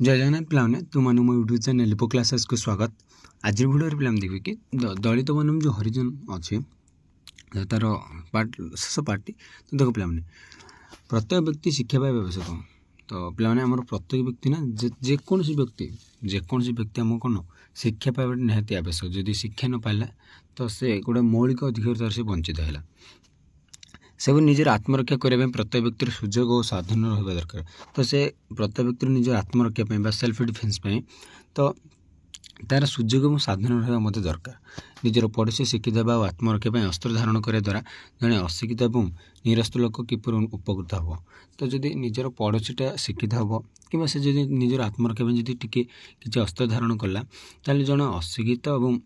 जय जगन्नाथ पिलाने तुमने मो यूट्यूब चैनल लिपो क्लासेस को स्वागत। आज वीडियो पिला देखिए कि दलित वन जो हरिजन अच्छे तार पार्ट शेष पार्टी तो देखो पिलाने प्रत्येक व्यक्ति शिक्षा पाए आवश्यक। तो पिलाने आम प्रत्येक व्यक्ति ना जेकोसी व्यक्ति आम कौन शिक्षा पाइबा निहाती आवश्यक। जदि शिक्षा न पाइला तो से गोटे मौलिक अधिकार से वंचित है। से निजर आत्मरक्षा करने प्रत्येक व्यक्तिर सुजोग और साधन रहा दरकार। तो से प्रत्येक व्यक्तिर निजर आत्मरक्षा सेल्फ डिफेन्स तो तार सुजोग और साधन रहा दरकार। निजर पड़ोशी शिक्षित और आत्मरक्षा अस्त्र धारण करने द्वारा जड़े अशिक्षित और निरस्त लोक किपर उपकृत हम। तो जदि निजर पड़ोशीटा शिक्षित हम कि निजर आत्मरक्षा टी कि अस्त्र धारण कला जड़े अशिक्षित और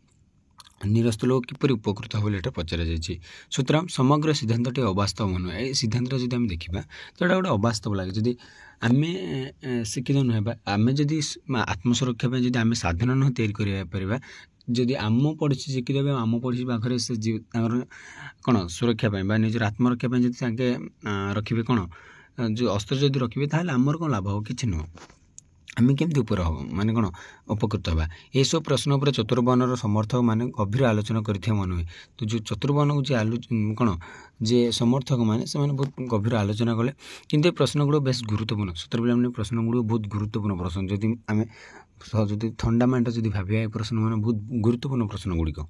निरस्त लोक किपर उपकृत हो पचरा जाइए। सुतरां समग्र सिद्धांत अवास्तव मन ए सिद्धांत जब आम देखा तो यहाँ गोटे अवास्तव लगे। जदि आम शिक्षित नुह आम जदि आत्मसुरक्षा जब आम साधन न या जदि आम पड़ोशी शिक्षित आम पड़ोशी पाखे से कौन सुरक्षा निजर आत्मरक्षा जब रखिए कौन जो अस्त्र जदि रखिए आमर कौन लाभ हो कि नुह आम केमती ऊपर हम माने कौन उपकृत हवा। ये सब प्रश्न पर चतुर्वर्णर समर्थक माने गभीर आलोचना करते मन हुए। तो जो चतुर्वर्ण को कौन जे समर्थक मैंने से बहुत गभीर आलोचना कले कि प्रश्न गुड़ बेस गुरुत्वपूर्ण सतर पे प्रश्न गुड़ बहुत गुरुत्वपूर्ण प्रश्न। जदि आम जब फंडामेंट जब भाव प्रश्न मैंने बहुत गुरुत्वपूर्ण प्रश्न गुड़िक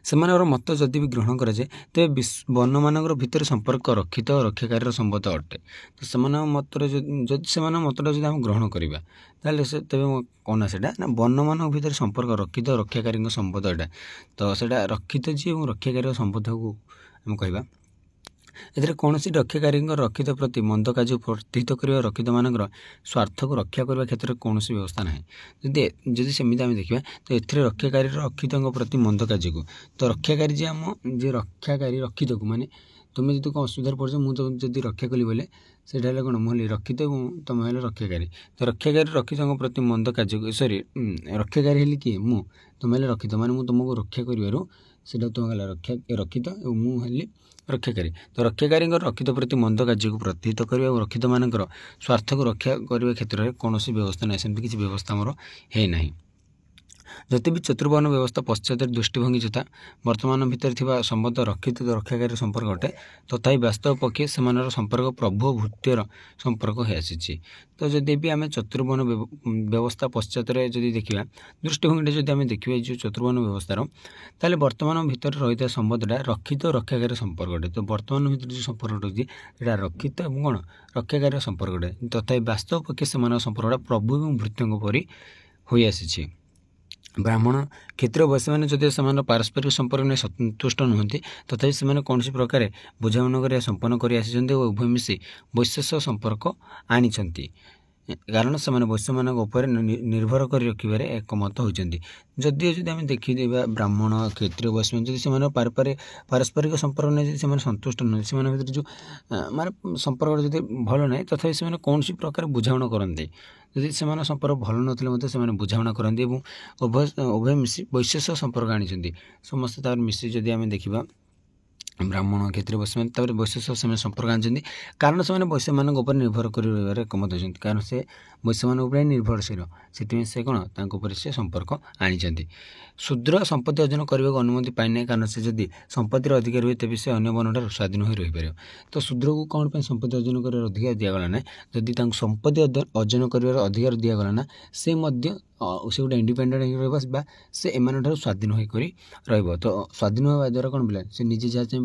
से मत जदि भी ग्रहण कराए तेज वन मान भितर संपर्क रक्षित और रक्षाकारी संबंध अटे। तो से मत से मतटा जब आम ग्रहण करवा तेज कौन से वन मान भर संपर्क रक्षित और रक्षाकारी संबंध यहाँ। तो सहीटा रक्षित जी और रक्षाकारी संबंध को आम कह कौन सी रक्षाकारी रक्षित प्रति मंद कार्य प्रतिहित कर रक्षित मान स्वार्थ को रक्षा करने क्षेत्र में कौन व्यवस्था ना। जदि सेमती आम देखा तो ये रक्षाकारी रक्षित प्रति मंद कार्य को तो रक्षाकारी जी आम जे रक्षाकारी रक्षित को माने तुम्हें जो कौन असुविधा पड़े मुझे रक्षा कली बोले से कौन मुझे रक्षित तुम है रक्षाकारी। तो रक्षाकारी रक्षित प्रति मंद कार्य सरी रक्षाकारी है किए मु तुम है रक्षित माने मुझे तुमको रक्षा कर तुम रक्षित मुझे रक्षाकारी। तो रक्षाकारी रक्षित प्रति मंद कार्य को प्रतिहित करने और रक्षित मान स्वार्थ को रक्षा करने क्षेत्र में कौन व्यवस्था ना सेमती किसी व्यवस्था आमर है ना। जति भी चतुर्वर्ण व्यवस्था पश्चात दृष्टिभंगी तथा वर्तमान भितर थिबा संबंध रक्षित रक्षाकारी संपर्क अटे तथापि वास्तव पक्षे से संपर्क प्रभु भूत्यर संपर्क हो आसी। तो जदि भी आम चतुर्वर्ण व्यवस्था पश्चात जदि देखा दृष्टिभंगी जब आम देखा जो चतुर्वर्ण व्यवस्थार ताले वर्तमान भितर रही संबंधटा रक्षित और रक्षाकारी संपर्क अटे। तो वर्तमान भितर जो संपर्क रही रक्षित और कौन रक्षाकारी संपर्क अटे तथापि वास्तव पक्षे से संपर्कटा प्रभु और भृत्यों परी हो आसी। ब्राह्मण क्षेत्रीय वैश्य मैंने जदि से पारस्परिक संपर्क नहीं संतुष्ट नुहति तथापि से कौन प्रकार बुझामणा कर संपन्न कर उभय मिसी वैश्य संपर्क आनी कारण से वैश्य मान निर्भर कर रखिबार एकमत होती। जदि जब आम देखा ब्राह्मण क्षेत्रीय वैश्य जब से पारस्परिक संपर्क नहीं जब संतुष्ट नुह से जो माने संपर्क जब भल ना तथा से कौन प्रकार बुझामणा करते जदि से संपर्क भल नथिले से बुझामणा करते उभय मिसी वैश्य संपर्क आनी समस्त मिसी जदि आम देखा ब्राह्मण क्षेत्रीय वैश्य वैश्य से संपर्क आनी कारण से वैश्य मान निर्भर कर एकमत होती कारण से वैश्य मान निर्भरशील से कौन से संपर्क आनी। शूद्र संपत्ति अर्जन करने को अनुमति पाई ना कारण से जदि संपत्तिर अधिकार हुए तेज से अन्य वर्णटार स्वाधीन हो रही पार। तो शूद्र को कौन पर संपत्ति अर्जन कर अधिकार दिगला ना जदि संपत्ति अर्जन कर अधिकार दिगला ना से गोटे इंडिपेंडेंट रहा से एम स्वाधीन होकर तो स्वाधीन होगा द्वारा कौन बोला से निजे जहाँ चाहिए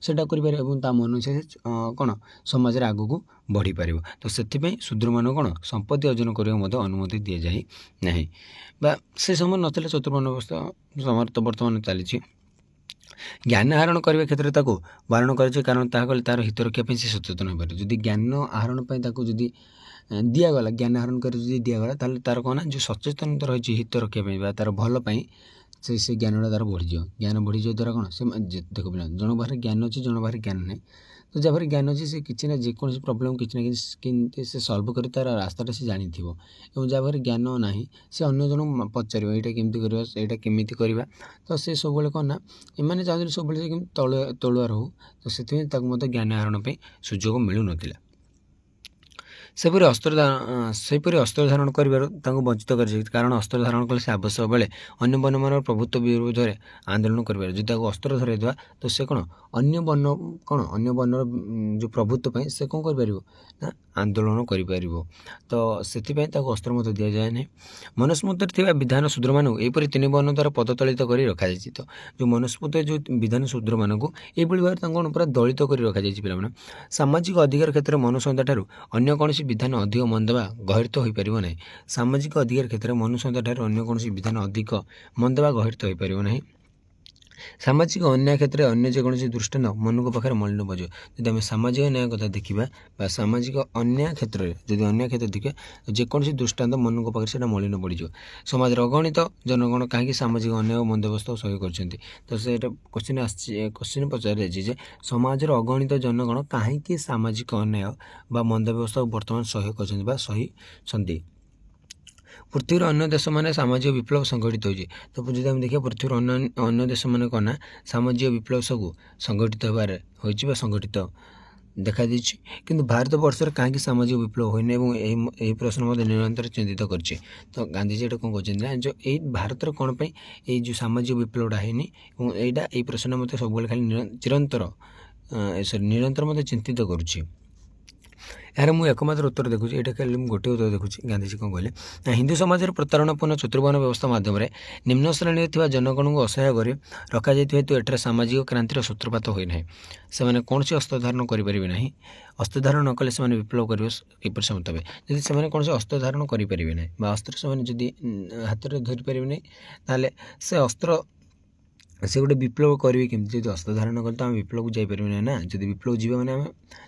सेटा कर मन से कौन समाज में आग को बढ़ी पार। तो से शूद्र मान कौन संपत्ति अर्जन करने अनुमति दि जाए ना से समय नथिले चतुर्वर्ण व्यवस्था समय तो बर्तमान चली ज्ञान आहरण करने क्षेत्र में बारण कर कारण ताकले तार हित रखापी से सचेतन हो पारे। जदि ज्ञान आहरण जदि दिगला ज्ञान आहरण कर दिगला तार कौन जो सचेतनता रही हित रखापी तार भलपाई से ज्ञानटा तार बढ़ीज ज्ञान बढ़ीज द्वारा कौन से देख जन बाहर ज्ञान अच्छे जन बाहर ज्ञान ना। तो जहाँ ज्ञान अच्छे से किसी ना जेकोसी प्रोब्लेम किसी ना कि से सल्व कर तार रास्ताटा से जानी और जहाँ ज्ञान ना से अन्य जन पचार यहाँ केमती करवा यहाँ केमी करवा। तो से सब कौन ना एम चाहते सब तलुआ रो तो से ज्ञान आहरण सुजोग मिलू ना। ସେହିପରି ଅସ୍ତ୍ର ଧାରଣ କରିବାରୁ ତାଙ୍କୁ ବଞ୍ଚିତ କରାଯାଇଛି, କାରଣ ଅସ୍ତ୍ର ଧାରଣ କଲେ ସେ ଆବଶ୍ୟକ ବେଳେ ଅନ୍ୟ ବର୍ଣ୍ଣମାନର ପ୍ରଭୁତ୍ୱ ବିରୁଦ୍ଧରେ ଆନ୍ଦୋଳନ କରିପାରିବ। ଯଦି ତାକୁ ଅସ୍ତ୍ର ଧରାଇଦେବା ତ ସେ ଅନ୍ୟ ବର୍ଣ୍ଣର ଯେଉଁ ପ୍ରଭୁତ୍ୱ ପାଇଁ ସେ କ'ଣ କରିପାରିବ ନା ଆନ୍ଦୋଳନ କରିପାରିବ। ତ ସେଥିପାଇଁ ତାକୁ ଅସ୍ତ୍ର ମଧ୍ୟ ଦିଆଯାଏ ନାହିଁ। ମନୁସ୍ମୃତିରେ ଥିବା ବିଧାନ ଶୂଦ୍ରମାନଙ୍କୁ ଏହିପରି 3 ବର୍ଣ୍ଣ ଦ୍ୱାରା ପଦତଳିତ କରି ରଖାଯାଇଛି। ତ ଯେଉଁ ମନୁସ୍ମୃତିରେ ଯେଉଁ ବିଧାନ ଶୂଦ୍ରମାନଙ୍କୁ ଏହିଭଳି ଭାବରେ ତାଙ୍କୁ ପୁରା ଦଳିତ କରି ରଖାଯାଇଛି। ପିଲାମାନେ, ସାମାଜିକ ଅଧିକାର କ୍ଷେତ୍ରରେ ମନୁସଂହିତାଠାରୁ ଅନ୍ୟ କୌଣସି ବିଧାନ ଅଧିକ ମନ୍ଦ ବା ଗର୍ହିତ ହୋଇପାରିବ ନାହିଁ। ସାମାଜିକ ଅଧିକାର କ୍ଷେତ୍ରରେ ମନୁସଂହିତାଠାରୁ ଅନ୍ୟ କୌଣସି ବିଧାନ ଅଧିକ ମନ୍ଦ ବା ଗର୍ହିତ ହୋଇପାରିବ ନାହିଁ। ସାମାଜିକ ଅନ୍ୟାୟ କ୍ଷେତ୍ରରେ ଅନ୍ୟ ଯେକୌଣସି ଦୃଷ୍ଟାନ୍ତ ମନୁଙ୍କ ପାଖରେ ମଳିନ ପଡ଼ିଯିବ। ଯଦି ଆମେ ସାମାଜିକ ନ୍ୟାୟ କଥା ଦେଖିବା ବା ସାମାଜିକ ଅନ୍ୟାୟ କ୍ଷେତ୍ରରେ ଯଦି ଅନ୍ୟାୟ କ୍ଷେତ୍ର ଦେଖିବା, ଯେକୌଣସି ଦୃଷ୍ଟାନ୍ତ ମନୁଙ୍କ ପାଖରେ ସେଇଟା ମଳିନ ପଡ଼ିଯିବ। ସମାଜର ଅଗଣିତ ଜନଗଣ କାହିଁକି ସାମାଜିକ ଅନ୍ୟାୟ ଓ ମନ୍ଦାବସ୍ଥାକୁ ସହ୍ୟ କରିଛନ୍ତି? ତ ସେଇଟା କୋଶ୍ଚିନ୍ ପଚାରାଯାଇଛି ଯେ ସମାଜର ଅଗଣିତ ଜନଗଣ କାହିଁକି ସାମାଜିକ ଅନ୍ୟାୟ ବା ମନ୍ଦାବସ୍ଥାକୁ ବର୍ତ୍ତମାନ ସହ୍ୟ କରିଛନ୍ତି ବା ସହିଛନ୍ତି। ପୃଥିବୀର ଅନ୍ୟ ଦେଶମାନେ ସାମାଜିକ ବିପ୍ଳବ ସଂଗଠିତ ହୋଇଛି। ତ ଯଦି ଆମେ ଦେଖିବା ପୃଥିବୀର ଅନ୍ୟ ଦେଶମାନେ କ'ଣ ନା ସାମାଜିକ ବିପ୍ଳବ ସବୁ ସଂଗଠିତ ହେବାରେ ହୋଇଛି ବା ସଂଗଠିତ ଦେଖାଦେଇଛି, କିନ୍ତୁ ଭାରତବର୍ଷରେ କାହିଁକି ସାମାଜିକ ବିପ୍ଳବ ହୋଇନି ଏବଂ ଏହି ପ୍ରଶ୍ନ ମଧ୍ୟ ନିରନ୍ତର ଚିନ୍ତିତ କରିଛି। ତ ଗାନ୍ଧିଜୀ ଏଇଟା କ'ଣ କରିଛନ୍ତି ନା ଯେଉଁ ଏଇ ଭାରତରେ କ'ଣ ପାଇଁ ଏଇ ଯେଉଁ ସାମାଜିକ ବିପ୍ଳବଟା ହେଇନି ଏବଂ ଏଇ ପ୍ରଶ୍ନ ମୋତେ ସବୁବେଳେ ଖାଲି ନିରନ୍ତର ମୋତେ ଚିନ୍ତିତ କରୁଛି। ଏହାର ମୁଁ ଏକମାତ୍ର ଉତ୍ତର ଦେଖୁଛି, ଏଇଟା ଖାଲି ମୁଁ ଗୋଟିଏ ଉତ୍ତର ଦେଖୁଛି। ଗାନ୍ଧିଜୀ କ'ଣ କହିଲେ ନା ହିନ୍ଦୁ ସମାଜରେ ପ୍ରତାରଣାପୂର୍ଣ୍ଣ ଚତୁର୍ବର୍ଣ୍ଣ ବ୍ୟବସ୍ଥା ମାଧ୍ୟମରେ ନିମ୍ନ ଶ୍ରେଣୀରେ ଥିବା ଜନଗଣଙ୍କୁ ଅସହାୟ କରି ରଖାଯାଇଥିବା ହେତୁ ଏଠାରେ ସାମାଜିକ କ୍ରାନ୍ତିର ସୂତ୍ରପାତ ହୋଇନାହିଁ। ସେମାନେ କୌଣସି ଅସ୍ତ୍ର ଧାରଣ କରିପାରିବେ ନାହିଁ। ଅସ୍ତ୍ର ଧାରଣ ନ କଲେ ସେମାନେ ବିପ୍ଳବ କରିବେ କିପରି ସମର୍ଥ ହେବେ? ଯଦି ସେମାନେ କୌଣସି ଅସ୍ତ୍ର ଧାରଣ କରିପାରିବେ ନାହିଁ ବା ଅସ୍ତ୍ର ସେମାନେ ଯଦି ହାତରେ ଧରିପାରିବେ ନାହିଁ, ତାହେଲେ ସେ ଗୋଟେ ବିପ୍ଳବ କରିବେ କେମିତି? ଯଦି ଅସ୍ତ୍ର ଧାରଣ କଲେ ତ ଆମେ ବିପ୍ଳବକୁ ଯାଇପାରିବେ ନାହିଁ ନା। ଯଦି ବିପ୍ଳବ ଯିବା ମାନେ ଆମେ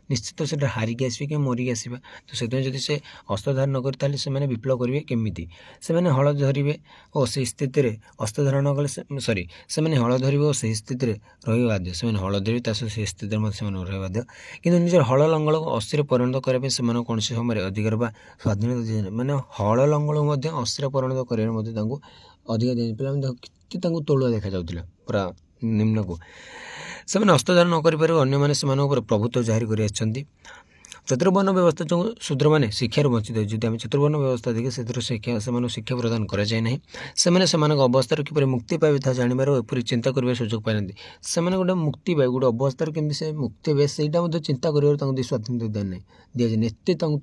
ନିଶ୍ଚିତ ସେଟା ହାରିକି ଆସିବା କି ମରିକି ଆସିବା। ତ ସେଥିପାଇଁ ଯଦି ସେ ଅସ୍ତ୍ର ଧାରଣ ନ କରି ତାହେଲେ ସେମାନେ ବିପ୍ଳବ କରିବେ କେମିତି? ସେମାନେ ହଳ ଧରିବେ ଓ ସେହି ସ୍ଥିତିରେ ଅସ୍ତ୍ର ଧାରଣ କଲେ ସେମାନେ ହଳ ଧରିବେ ଓ ସେହି ସ୍ଥିତିରେ ରହିବା ବାଧ୍ୟ। ସେମାନେ ହଳ ଧରିବେ ତା ସହିତ ସେହି ସ୍ଥିତିରେ ମଧ୍ୟ ସେମାନେ ରହିବା ବାଧ୍ୟ। କିନ୍ତୁ ନିଜର ହଳ ଲଙ୍ଗଳକୁ ଅସ୍ତ୍ରରେ ପରିଣତ କରିବା ପାଇଁ ସେମାନଙ୍କୁ କୌଣସି ସମୟରେ ଅଧିକାର ବା ସ୍ୱାଧୀନତା ଦିଆଯାଏ। ମାନେ ହଳ ଲଙ୍ଗଳକୁ ମଧ୍ୟ ଅସ୍ତ୍ରରେ ପରିଣତ କରିବାରେ ମଧ୍ୟ ତାଙ୍କୁ ଅଧିକାର ଦିଆଯାଏ। ପିଲାମାନେ କେତେ ତାଙ୍କୁ ତଳୁଆ ଦେଖାଯାଉଥିଲା ପୁରା ନିମ୍ନକୁ। ସେମାନେ ଅସ୍ତ୍ର ଧାରଣ ନ କରିପାରିବେ, ଅନ୍ୟମାନେ ସେମାନଙ୍କ ଉପରେ ପ୍ରଭୁତ୍ୱ ଜାରି କରି ଆସିଛନ୍ତି। ଚତୁର୍ବର୍ଣ୍ଣ ବ୍ୟବସ୍ଥା ଯୋଗୁଁ ଶୂଦ୍ରମାନେ ଶିକ୍ଷାରୁ ବଞ୍ଚିତ ହୋଇଛି। ଯଦି ଆମେ ଚତୁର୍ବର୍ଣ୍ଣ ବ୍ୟବସ୍ଥା ଦେଖି ସେଥିରୁ ସେମାନଙ୍କୁ ଶିକ୍ଷା ପ୍ରଦାନ କରାଯାଏ ନାହିଁ। ସେମାନେ ସେମାନଙ୍କ ଅବସ୍ଥାରୁ କିପରି ମୁକ୍ତି ପାଇବେ ତାହା ଜାଣିବାର ଓ ଏପରି ଚିନ୍ତା କରିବାର ସୁଯୋଗ ପାଇନାହାନ୍ତି। ସେମାନେ ଗୋଟେ ମୁକ୍ତି ପାଇବେ, ଗୋଟେ ଅବସ୍ଥାରୁ କେମିତି ସେ ମୁକ୍ତି ପାଇବେ ସେଇଟା ମଧ୍ୟ ଚିନ୍ତା କରିବାରୁ ତାଙ୍କୁ ସ୍ୱାଧୀନତା ଦିଆଯାଏନି। ଏତେ ତାଙ୍କୁ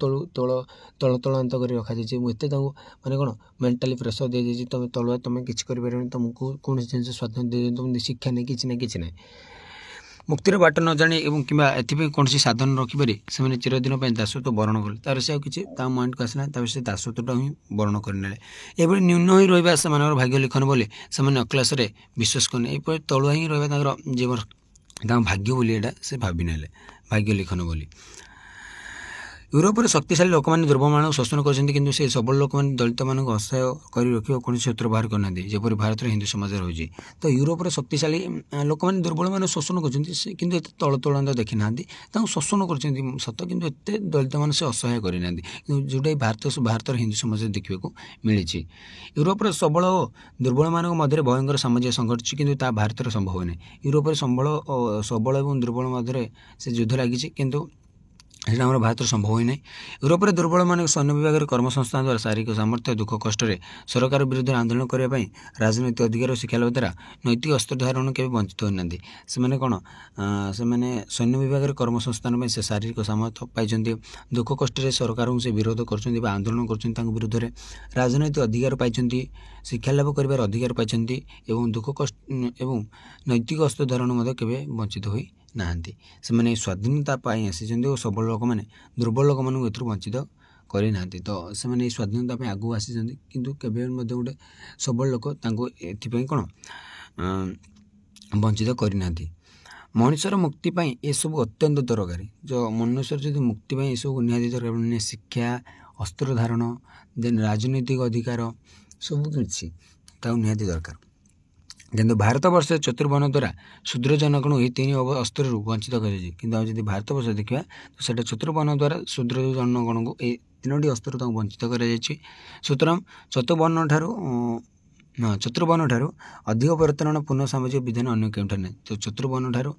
ତଳାନ୍ତ କରି ରଖାଯାଇଛି ଏବଂ ଏତେ ତାଙ୍କୁ ମାନେ କ'ଣ ମେଣ୍ଟାଲି ପ୍ରେସର ଦିଆଯାଇଛି, ତୁମେ ତଳୁଆ, ତୁମେ କିଛି କରିପାରିବନି, ତୁମକୁ କୌଣସି ଜିନିଷ ସ୍ୱାଧୀନତା ଦିଆଯାଏନି, ତୁମକୁ ଶିକ୍ଷା ନାହିଁ, କିଛି ନାହିଁ। ମୁକ୍ତିର ବାଟ ନ ଜାଣି ଏବଂ କିମ୍ବା ଏଥିପାଇଁ କୌଣସି ସାଧନ ରଖିପାରି ସେମାନେ ଚିରଦିନ ପାଇଁ ଦାସତ୍ୱ ବରଣ କଲେ। ତାର ସେ ଆଉ କିଛି ତା ମାଇଣ୍ଡକୁ ଆସିଲା, ତାପରେ ସେ ଦାସତ୍ୱଟା ହିଁ ବରଣ କରିନେଲେ। ଏଭଳି ନ୍ୟୁନ ହୋଇ ରହିବା ସେମାନଙ୍କର ଭାଗ୍ୟ ଲିଖନ ବୋଲି ସେମାନେ ଅକ୍ଲାସରେ ବିଶ୍ୱାସ କଲେ। ଏପରି ତଳୁଆ ହିଁ ରହିବା ତାଙ୍କର ଜୀବନ, ତାଙ୍କ ଭାଗ୍ୟ ବୋଲି ଏଇଟା ସେ ଭାବି ନେଲେ, ଭାଗ୍ୟ ଲିଖନ ବୋଲି। ୟୁରୋପରେ ଶକ୍ତିଶାଳୀ ଲୋକମାନେ ଦୁର୍ବଳମାନଙ୍କୁ ଶୋଷଣ କରିଛନ୍ତି, କିନ୍ତୁ ସେ ସବଳ ଲୋକମାନେ ଦଳିତମାନଙ୍କୁ ଅସହାୟ କରି ରଖିବା କୌଣସି ସୂତ୍ର ବାହାର କରିନାହାନ୍ତି, ଯେପରି ଭାରତର ହିନ୍ଦୁ ସମାଜରେ ରହିଛି। ତ ୟୁରୋପରେ ଶକ୍ତିଶାଳୀ ଲୋକମାନେ ଦୁର୍ବଳମାନଙ୍କୁ ଶୋଷଣ କରିଛନ୍ତି, ସେ କିନ୍ତୁ ଏତେ ତଳନ୍ତ ଦେଖିନାହାନ୍ତି। ତାଙ୍କୁ ଶୋଷଣ କରିଛନ୍ତି ସତ, କିନ୍ତୁ ଏତେ ଦଳିତମାନେ ସେ ଅସହାୟ କରିନାହାନ୍ତି, ଯେଉଁଟା ଭାରତର ହିନ୍ଦୁ ସମାଜରେ ଦେଖିବାକୁ ମିଳିଛି। ୟୁରୋପରେ ସବଳ ଓ ଦୁର୍ବଳମାନଙ୍କ ମଧ୍ୟରେ ଭୟଙ୍କର ସାମାଜିକ ସଂଘଟିଛି, କିନ୍ତୁ ତାହା ଭାରତରେ ସମ୍ଭବ ନାହିଁ। ୟୁରୋପରେ ସବଳ ଏବଂ ଦୁର୍ବଳ ମଧ୍ୟରେ ସେ ଯୁଦ୍ଧ ଲାଗିଛି, କିନ୍ତୁ ସେଇଟା ଆମର ଭାରତରେ ସମ୍ଭବ ହୋଇନାହିଁ। ୟୁରୋପରେ ଦୁର୍ବଳମାନଙ୍କୁ ସୈନ୍ୟ ବିଭାଗରେ କର୍ମସଂସ୍ଥାନ ଦ୍ୱାରା ଶାରୀରିକ ସାମର୍ଥ୍ୟ ଦୁଃଖ କଷ୍ଟରେ ସରକାର ବିରୁଦ୍ଧରେ ଆନ୍ଦୋଳନ କରିବା ପାଇଁ ରାଜନୈତିକ ଅଧିକାର ଓ ଶିକ୍ଷାଲାଭ ଦ୍ୱାରା ନୈତିକ ଅସ୍ତ୍ର ଧାରଣ କେବେ ବଞ୍ଚିତ ହୋଇନାହାନ୍ତି। ସେମାନେ ସୈନ୍ୟ ବିଭାଗରେ କର୍ମସଂସ୍ଥାନ ପାଇଁ ସେ ଶାରୀରିକ ସାମର୍ଥ୍ୟ ପାଇଛନ୍ତି, ଦୁଃଖ କଷ୍ଟରେ ସରକାରଙ୍କୁ ସେ ବିରୋଧ କରୁଛନ୍ତି ବା ଆନ୍ଦୋଳନ କରୁଛନ୍ତି ତାଙ୍କ ବିରୁଦ୍ଧରେ, ରାଜନୈତିକ ଅଧିକାର ପାଇଛନ୍ତି, ଶିକ୍ଷାଲାଭ କରିବାର ଅଧିକାର ପାଇଛନ୍ତି ଏବଂ ଏବଂ ନୈତିକ ଅସ୍ତ୍ର ଧାରଣ ମଧ୍ୟ କେବେ ବଞ୍ଚିତ ହୋଇ ନାହାନ୍ତି। ସେମାନେ ସ୍ୱାଧୀନତା ପାଇଁ ଆସିଛନ୍ତି ଓ ସବଳ ଲୋକମାନେ ଦୁର୍ବଳ ଲୋକମାନଙ୍କୁ ଏଥିରୁ ବଞ୍ଚିତ କରିନାହାନ୍ତି। ତ ସେମାନେ ଏହି ସ୍ୱାଧୀନତା ପାଇଁ ଆଗକୁ ଆସିଛନ୍ତି, କିନ୍ତୁ କେବେ ମଧ୍ୟ ଗୋଟେ ସବଳ ଲୋକ ତାଙ୍କୁ ଏଥିପାଇଁ ବଞ୍ଚିତ କରିନାହାନ୍ତି। ମଣିଷର ମୁକ୍ତି ପାଇଁ ଏସବୁ ଅତ୍ୟନ୍ତ ଦରକାରୀ। ମନୁଷ୍ୟର ଯଦି ମୁକ୍ତି ପାଇଁ ଏସବୁ ନିହାତି ଦରକାର, ମାନେ ଶିକ୍ଷା, ଅସ୍ତ୍ର ଧାରଣ, ଦେନ୍ ରାଜନୈତିକ ଅଧିକାର ସବୁ କିଛି ତାକୁ ନିହାତି ଦରକାର। କିନ୍ତୁ ଭାରତବର୍ଷରେ ଚତୁର୍ବର୍ଣ୍ଣ ଦ୍ୱାରା ଶୂଦ୍ର ଜନଗଣ ଏହି 3 ଅସ୍ତ୍ରରୁ ବଞ୍ଚିତ କରାଯାଇଛି। କିନ୍ତୁ ଆଉ ଯଦି ଭାରତବର୍ଷ ଦେଖିବା ତ ସେଇଟା ଚତୁର୍ବର୍ଣ୍ଣ ଦ୍ୱାରା ଶୂଦ୍ର ଜନଗଣଙ୍କୁ ଏହି 3ଟି ଅସ୍ତ୍ରରୁ ତାଙ୍କୁ ବଞ୍ଚିତ କରାଯାଇଛି। ସୁତରାଂ ଚତୁର୍ବର୍ଣ୍ଣ ଠାରୁ ଚତୁର୍ବର୍ଣ୍ଣ ଠାରୁ ଅଧିକ ପରିବର୍ତ୍ତନପୂର୍ଣ୍ଣ ସାମାଜିକ ବିଧାନ ଅନ୍ୟ କେଉଁଠାରେ ନାହିଁ। ତ ଚତୁର୍ବର୍ଣ୍ଣ ଠାରୁ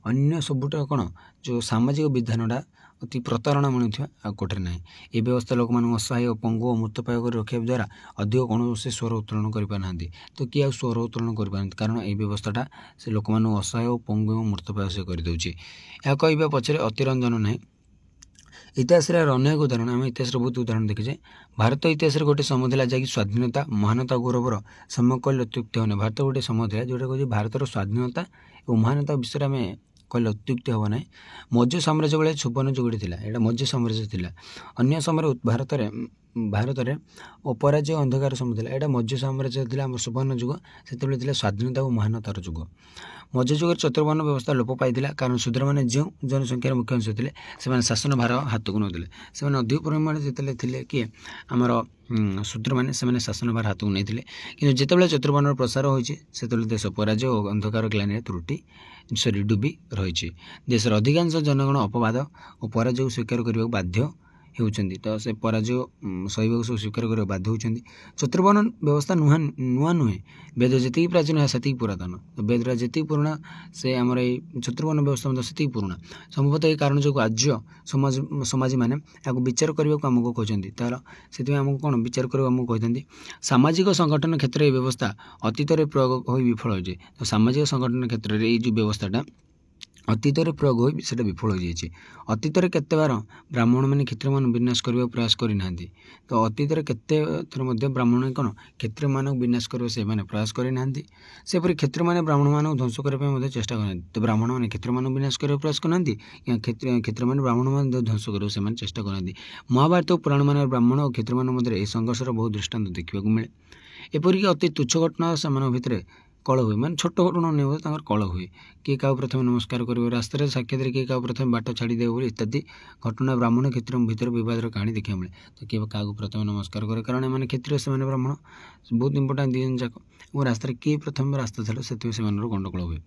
ଅନ୍ୟ ସବୁଟା କ'ଣ ଯେଉଁ ସାମାଜିକ ବିଧାନଟା ଅତି ପ୍ରତାରଣା ମିଳୁଥିବା ଆଉ କୋଉଠାରେ ନାହିଁ। ଏହି ବ୍ୟବସ୍ଥା ଲୋକମାନଙ୍କୁ ଅସହାୟ ପଙ୍ଗୁ ଓ ମୃତପ୍ରାୟ କରି ରଖିବା ଦ୍ୱାରା ଅଧିକ କୌଣସି ସ୍ୱର ଉତ୍ତୋଳନ କରିପାରୁନାହାନ୍ତି। ତ କିଏ ଆଉ ସ୍ୱର ଉତ୍ତୋଳନ କରିପାରନ୍ତି, କାରଣ ଏହି ବ୍ୟବସ୍ଥାଟା ସେ ଲୋକମାନଙ୍କୁ ଅସହାୟ ଓ ପଙ୍ଗୁ ଏବଂ ମୃତପ୍ରାୟ ସେ କରିଦେଉଛି। ଏହା କହିବା ପଛରେ ଅତିରଞ୍ଜନ ନାହିଁ। ଇତିହାସରେ ଅନେକ ଉଦାହରଣ, ଆମେ ଇତିହାସରେ ବହୁତ ଉଦାହରଣ ଦେଖିଛେ। ଭାରତ ଇତିହାସରେ ଗୋଟେ ସମୟ ଥିଲା ଯାହାକି ସ୍ୱାଧୀନତା ମହାନତା ଗୌରବର ସମୟ କହିଲେ ଅତ୍ୟୁକ୍ତି ହେବନାହିଁ। ଭାରତ ଗୋଟେ ସମୟ ଥିଲା ଯେଉଁଟା କହୁଛି ଭାରତର ସ୍ୱାଧୀନତା ଏବଂ ମହାନତା ବିଷୟରେ ଆମେ କହିଲେ ଅତ୍ୟୁକ୍ତି ହେବ ନାହିଁ। ମୌର୍ଯ୍ୟ ସାମ୍ରାଜ୍ୟ ବେଳେ ସୁବର୍ଣ୍ଣ ଯୁଗଟି ଥିଲା, ଏଇଟା ମୌର୍ଯ୍ୟ ସାମ୍ରାଜ୍ୟ ଥିଲା। ଅନ୍ୟ ସମୟରେ ଭାରତରେ ଅପରାଜ୍ୟ ଅନ୍ଧକାର ସମୟ ଥିଲା, ଏଇଟା ମୌର୍ଯ୍ୟ ସାମ୍ରାଜ୍ୟ ଥିଲା। ଆମର ସୁବର୍ଣ୍ଣ ଯୁଗ ସେତେବେଳେ ଥିଲା ସ୍ୱାଧୀନତା ଓ ମହାନତାର ଯୁଗ। ମୌର୍ଯ୍ୟ ଯୁଗରେ ଚତୁର୍ବର୍ଣ୍ଣ ବ୍ୟବସ୍ଥା ଲୋପ ପାଇଥିଲା, କାରଣ ଶୂଦ୍ରମାନେ ଯେଉଁ ଜନସଂଖ୍ୟାର ମୁଖ୍ୟ ଅଂଶ ଥିଲେ ସେମାନେ ଶାସନ ଭାର ହାତକୁ ନେଉଥିଲେ। ସେମାନେ ଅଧିକ ପରିମାଣରେ ଯେତେବେଳେ ଥିଲେ କିଏ ଆମର ଶୂଦ୍ରମାନେ, ସେମାନେ ଶାସନ ଭାର ହାତକୁ ନେଇଥିଲେ। କିନ୍ତୁ ଯେତେବେଳେ ଚତୁର୍ବର୍ଣ୍ଣର ପ୍ରସାର ହୋଇଛି ସେତେବେଳେ ଦେଶ ପରାଜୟ ଓ ଅନ୍ଧକାର ଗ୍ଲାନିରେ ଡୁବି ରହିଛି। ଦେଶର ଅଧିକାଂଶ ଜନଗଣ ଅପବାଦ ଓ ପରାଜୟକୁ ସ୍ୱୀକାର କରିବାକୁ ବାଧ୍ୟ ହେଉଛନ୍ତି। ତ ସେ ପରାଜୟ ସହିବାକୁ ସବୁ ସ୍ୱୀକାର କରିବାକୁ ବାଧ୍ୟ ହେଉଛନ୍ତି। ଚତୁର୍ବର୍ଣ୍ଣ ବ୍ୟବସ୍ଥା ନୂଆ ନୁହେଁ, ବେଦ ଯେତିକି ପ୍ରାଚୀନ ଏହା ସେତିକି ପୁରାତନ। ତ ବେଦଟା ଯେତିକି ପୁରୁଣା ସେ ଆମର ଏଇ ଚତୁର୍ବର୍ଣ୍ଣ ବ୍ୟବସ୍ଥା ମଧ୍ୟ ସେତିକି ପୁରୁଣା। ସମ୍ଭବତଃ ଏହି କାରଣ ଯୋଗୁଁ ଆର୍ଯ୍ୟ ସମାଜୀମାନେ ଏହାକୁ ବିଚାର କରିବାକୁ ଆମକୁ କହିଛନ୍ତି। ତାର ସେଥିପାଇଁ ଆମକୁ କ'ଣ ବିଚାର କରିବାକୁ ଆମକୁ କହିଥାନ୍ତି। ସାମାଜିକ ସଂଗଠନ କ୍ଷେତ୍ରରେ ଏହି ବ୍ୟବସ୍ଥା ଅତୀତରେ ପ୍ରୟୋଗ ହୋଇ ବିଫଳ ହୋଇଛି। ତ ସାମାଜିକ ସଂଗଠନ କ୍ଷେତ୍ରରେ ଏଇ ଯେଉଁ ବ୍ୟବସ୍ଥାଟା ଅତୀତରେ ପ୍ରୟୋଗ ହୋଇ ସେଟା ବିଫଳ ହୋଇଯାଇଛି। ଅତୀତରେ କେତେବାର ବ୍ରାହ୍ମଣମାନେ କ୍ଷତ୍ରିୟମାନଙ୍କୁ ବିନାଶ କରିବାକୁ ପ୍ରୟାସ କରିନାହାନ୍ତି। ତ ଅତୀତରେ କେତେ ଥର ମଧ୍ୟ ବ୍ରାହ୍ମଣ କ'ଣ କ୍ଷତ୍ରିୟମାନଙ୍କୁ ବିନାଶ କରିବାକୁ ସେମାନେ ପ୍ରୟାସ କରିନାହାନ୍ତି। ସେପରି କ୍ଷତ୍ରିୟମାନେ ବ୍ରାହ୍ମଣମାନଙ୍କୁ ଧ୍ୱଂସ କରିବା ପାଇଁ ମଧ୍ୟ ଚେଷ୍ଟା କରିନାହାନ୍ତି। ତ ବ୍ରାହ୍ମଣମାନେ କ୍ଷତ୍ରିୟମାନଙ୍କୁ ବିନାଶ କରିବାକୁ ପ୍ରୟାସ କରିନାହାନ୍ତି, କ୍ଷତ୍ରିୟମାନେ ବ୍ରାହ୍ମଣମାନଙ୍କୁ ଧ୍ୱଂସ କରିବାକୁ ସେମାନେ ଚେଷ୍ଟା କରିନାହାନ୍ତି। ମହାଭାରତ ଓ ପୁରାଣମାନଙ୍କର ବ୍ରାହ୍ମଣ ଓ କ୍ଷତ୍ରିୟମାନଙ୍କ ମଧ୍ୟରେ ଏହି ସଂଘର୍ଷର ବହୁ ଦୃଷ୍ଟାନ୍ତ ଦେଖିବାକୁ ମିଳେ। ଏପରିକି ଅତି ତୁଚ୍ଛ ଘଟଣା ସେମାନଙ୍କ ଭିତରେ କଳ ହୁଏ, ମାନେ ଛୋଟ ଘଟଣା ନେବ ତାଙ୍କର କଳ ହୁଏ। କିଏ କାହାକୁ ପ୍ରଥମେ ନମସ୍କାର କରିବ, ରାସ୍ତାରେ ସାକ୍ଷାତରେ କିଏ କାହାକୁ ପ୍ରଥମେ ବାଟ ଛାଡ଼ିଦେବ ବୋଲି ଇତ୍ୟାଦି ଘଟଣା ବ୍ରାହ୍ମଣ କ୍ଷତ୍ରିୟ ଭିତରେ ବିବାଦର କାହାଣୀ ଦେଖିବାକୁ ମିଳେ। ତ କିଏ କାହାକୁ ପ୍ରଥମେ ନମସ୍କାର କରେ, କାରଣ ଏମାନେ କ୍ଷତ୍ରିୟ ସେମାନେ ବ୍ରାହ୍ମଣ, ବହୁତ ଇମ୍ପୋର୍ଟାଣ୍ଟ ଦୁଇ ଜଣ ଯାକ। ଏବଂ ରାସ୍ତାରେ କିଏ ପ୍ରଥମେ ରାସ୍ତା ଛାଡ଼ିବ ସେଥିପାଇଁ ସେମାନଙ୍କର ଗଣ୍ଡଗୋଳ ହୁଏ।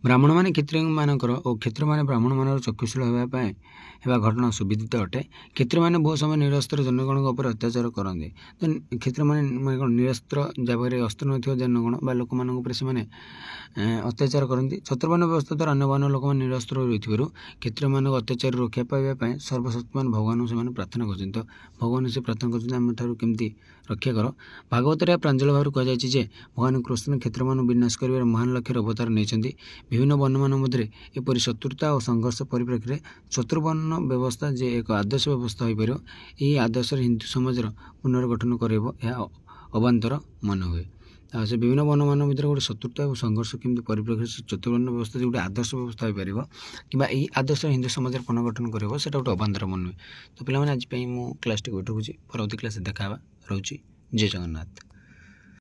ବ୍ରାହ୍ମଣମାନେ କ୍ଷତ୍ରିୟମାନଙ୍କର ଓ କ୍ଷତ୍ରିୟମାନେ ବ୍ରାହ୍ମଣମାନଙ୍କର ଚକ୍ଷୁଶୂଳ ହେବା ଘଟଣା ସୁବିଦିତ ଅଟେ। କ୍ଷତ୍ରିୟମାନେ ବହୁ ସମୟ ନିରସ୍ତ୍ର ଜନଗଣଙ୍କ ଉପରେ ଅତ୍ୟାଚାର କରନ୍ତି। ତ କ୍ଷତ୍ରିୟମାନେ କ'ଣ ନିରସ୍ତ୍ର, ଯାହା ପାଖରେ ଅସ୍ତ୍ର ନଥିବା ଜନଗଣ ବା ଲୋକମାନଙ୍କ ଉପରେ ସେମାନେ ଅତ୍ୟାଚାର କରନ୍ତି। ଚତୁର୍ବର୍ଣ୍ଣ ବ୍ୟବସ୍ଥା ଦ୍ୱାରା ଅନ୍ୟମାନ ଲୋକମାନେ ନିରସ୍ତ୍ର ରହିଥିବାରୁ କ୍ଷତ୍ରିୟମାନଙ୍କ ଅତ୍ୟାଚାରରୁ ରକ୍ଷା ପାଇବା ପାଇଁ ସର୍ବଶକ୍ତିମାନ ଭଗବାନଙ୍କୁ ସେମାନେ ପ୍ରାର୍ଥନା କରୁଛନ୍ତି। ତ ଭଗବାନ ସେ ପ୍ରାର୍ଥନା କରୁଛନ୍ତି ଆମ ଠାରୁ କେମିତି ରକ୍ଷା କର। ଭାଗବତରେ ପ୍ରାଞ୍ଜଳ ଭାବରେ କୁହାଯାଇଛି ଯେ ଭଗବାନ କୃଷ୍ଣ କ୍ଷତ୍ରିୟମାନଙ୍କୁ ବିନାଶ କରିବାର ମହାନ ଲକ୍ଷ୍ୟରେ ଅବତାର ନେଇଛନ୍ତି। ବିଭିନ୍ନ ବର୍ଣ୍ଣମାନଙ୍କ ମଧ୍ୟରେ ଏପରି ଶତ୍ରୁତା ଓ ସଂଘର୍ଷ ପରିପ୍ରେକ୍ଷୀରେ ଚତୁର୍ବର୍ଣ୍ଣ ବ୍ୟବସ୍ଥା ଯେ ଏକ ଆଦର୍ଶ ବ୍ୟବସ୍ଥା ହୋଇପାରିବ, ଏହି ଆଦର୍ଶରେ ହିନ୍ଦୁ ସମାଜର ପୁନର୍ଗଠନ କରାଇବ, ଏହା ଅବାନ୍ତର ମନେ ହୁଏ। ଆଉ ସେ ବିଭିନ୍ନ ବର୍ଣ୍ଣମାନଙ୍କ ଭିତରେ ଗୋଟେ ଶତ୍ରୁତା ଏବଂ ସଂଘର୍ଷ କେମିତି ପରିପ୍ରେକ୍ଷୀରେ ଚତୁର୍ବର୍ଣ୍ଣ ବ୍ୟବସ୍ଥା ଯେ ଗୋଟେ ଆଦର୍ଶ ବ୍ୟବସ୍ଥା ହୋଇପାରିବ କିମ୍ବା ଏହି ଆଦର୍ଶରେ ହିନ୍ଦୁ ସମାଜର ପୁନର୍ଗଠନ କରିବ, ସେଇଟା ଗୋଟେ ଅବାନ୍ତର ମନେ ହୁଏ। ତ ପିଲାମାନେ ଆଜି ପାଇଁ ମୁଁ କ୍ଲାସ୍ଟିକୁ ଏଠୁ ରଖୁଛି, ପରବର୍ତ୍ତୀ କ୍ଲାସ୍ରେ ଦେଖା ହେବା। ରହୁଛି। ଜୟ ଜଗନ୍ନାଥ।